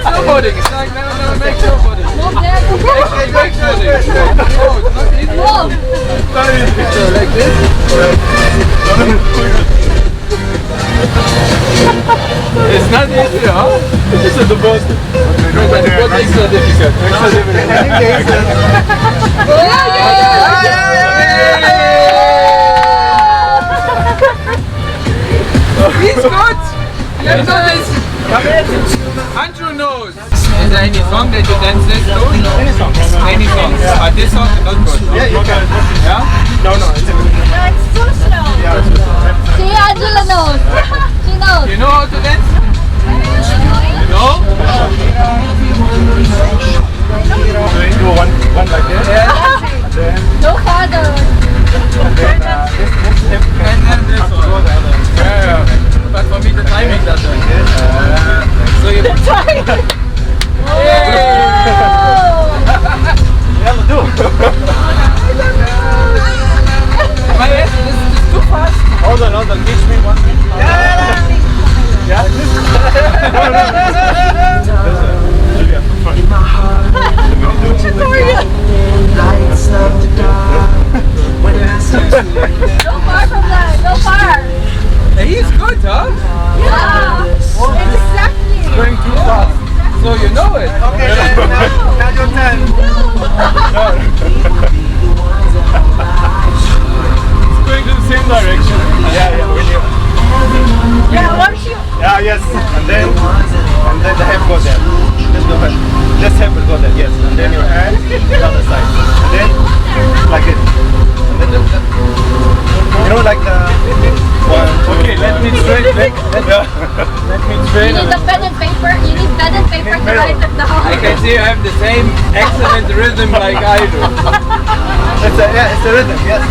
like snowboarding. It's like never make snowboarding. Make snowboarding. No, it's not easy. So like this. It's not easy, huh? This is the most. What's extra difficult? Extra difficult. He's good. Let's do this. Andrew knows. Is there any song that you dance this to? Any song. Any song. But this song is not good. Yeah, you can. Yeah? No, it's too slow. Yeah, it's too slow. See, Angela knows. She knows. You know how to dance? You know? Do one like this. Yeah. Then, No harder. and then this hip. And then this one. Yeah. But for me the timing doesn't. So you Yeah, do. this is too fast. Hold on. Teach me one. Yeah. Tutorial. No far from that. No far. He's good, huh? Yeah. It's exactly. Going too fast. So you know it. Okay, now your turn. It's going to the same direction. Yeah, when you. Yeah, once you. Yeah, yes. And then the hip goes there. Just go ahead. Just hip will go there, yes. And then your hand, the other side. And then, like it. And then you know, like the one. Okay, let me train. Let me train. You need the pen and paper. You need pen and paper to write it down. I can see you have the same excellent rhythm like I do. It's a rhythm, yes.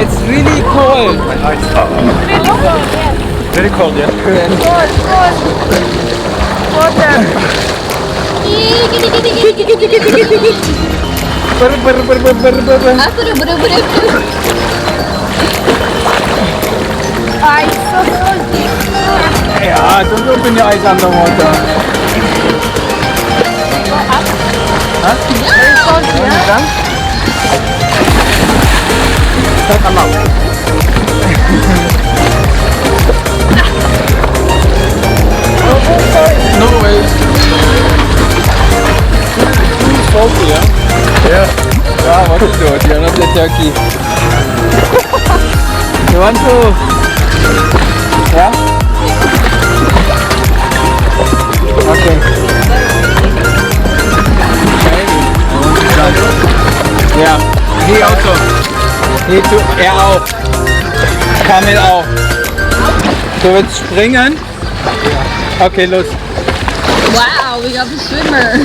It's really cold. Very cold, yeah. Aku udah bener-bener. Ay, so cold. Yeah, don't open your eyes underwater. Huh? Very cold, yeah. Done? Come out. No way. Too salty, yeah? Yeah. Yeah, what to do? You're not the turkey. You want to? Yeah? Okay. I want to try. Yeah. He also. He too. Er auch. Kamel auch. Du willst springen? Okay, los. Wow, we got the swimmer.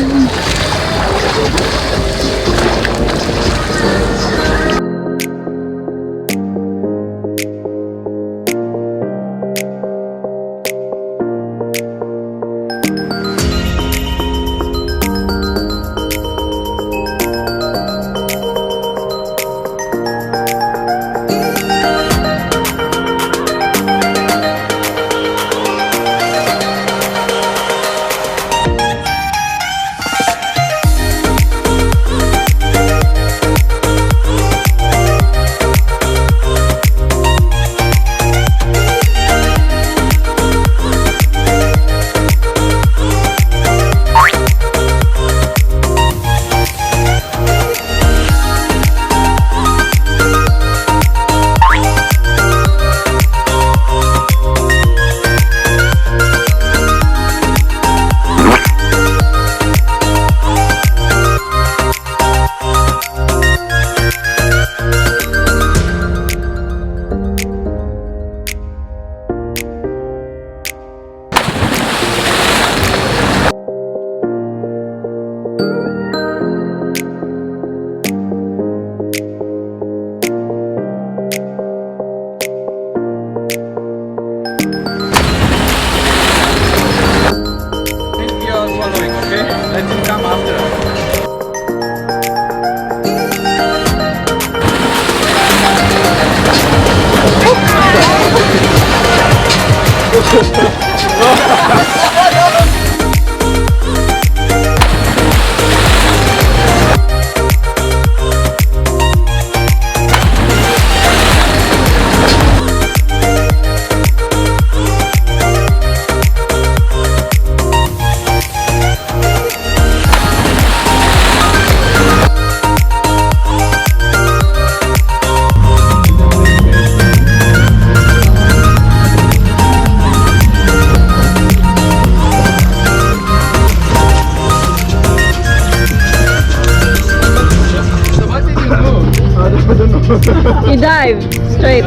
You dive straight.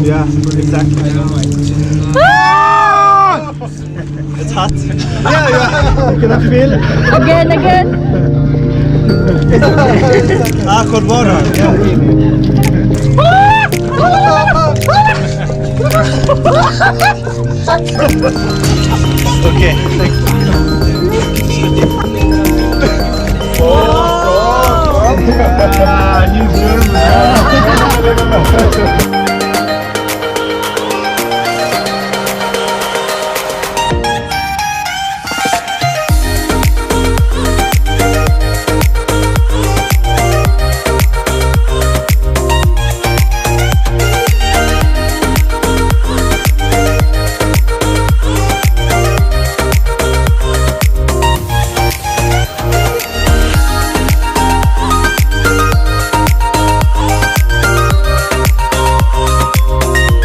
Yeah, exactly. It's hot. Yeah. Can I feel? Again. Cold water. Okay. Oh, he's German.